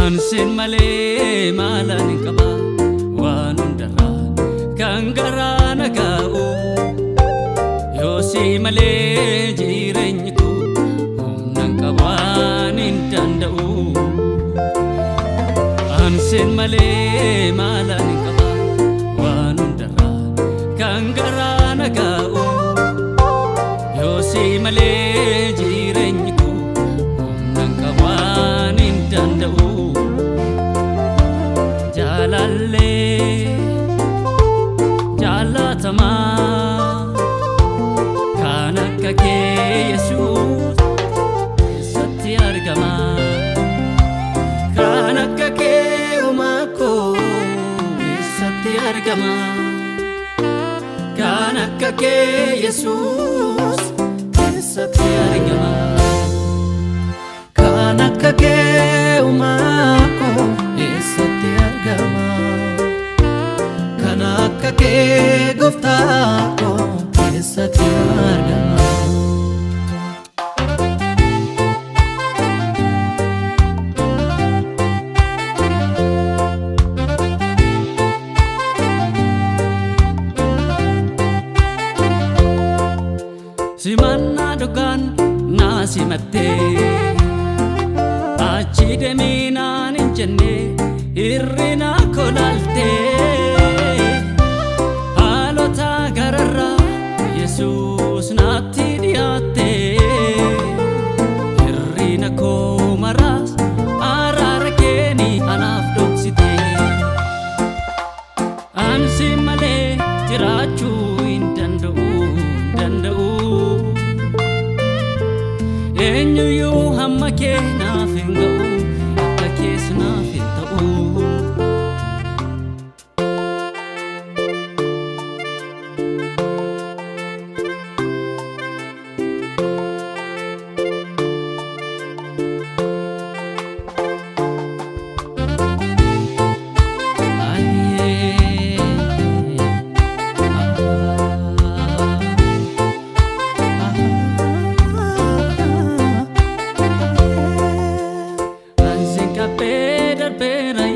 Ansin male malan kaba wanundara kangara nagao yosi male jirenyiku humnan kawanin dandau Ansin male malan kaba wanundara kangara nagao yosi male jirenyiku humnan kawanin dandau Jalalle jalatama kana kake Yesus satti argama kana kake umako satti argama kana kake Yesus satti argama kana kake umako satti argama kana kake goftako satti argama Simanna dogan nasimatte achide minan injenne irrina kolalte halota gararra Yesus natti diyatte irrina ko maras ararkeni anaf doksite ansi male jirachu indandau enyu yu hamma ke nafingau akka kes nafintau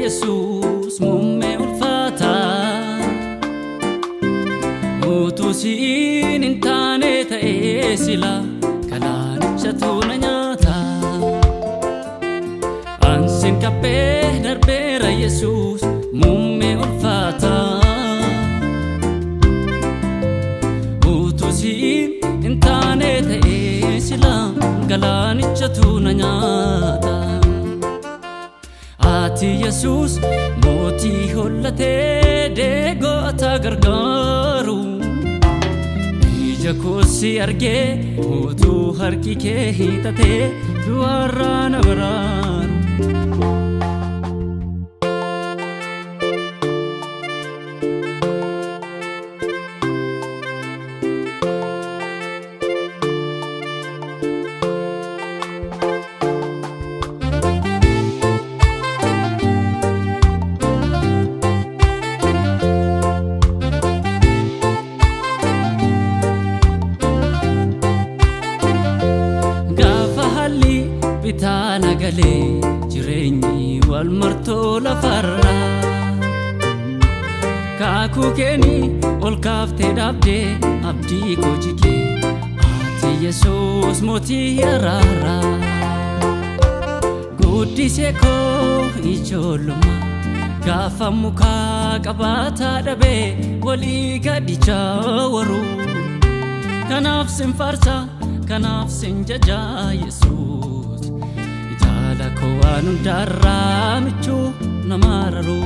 Yesus mumme ulfata utusin intane ta'e sila kalanicha tuna nyata ansin kape darbera Yesus mumme ulfata utusin intane ta'e sila kalanicha tuna nyata Ati Yesus moti hollate dego atagargaru Ija kosi arge mutu harki ke hitate duarra nabararu Bitana gale jireenyi wal marto la farra kaku keni ol kafte dabde abdi ko jike ati Yesus moti yarara gudi seko ijoluma gafa muka qabata dabe wali gadicha waru kanaf sin farsa kanaf sin jaja Yesus Ko anundarra michu namararu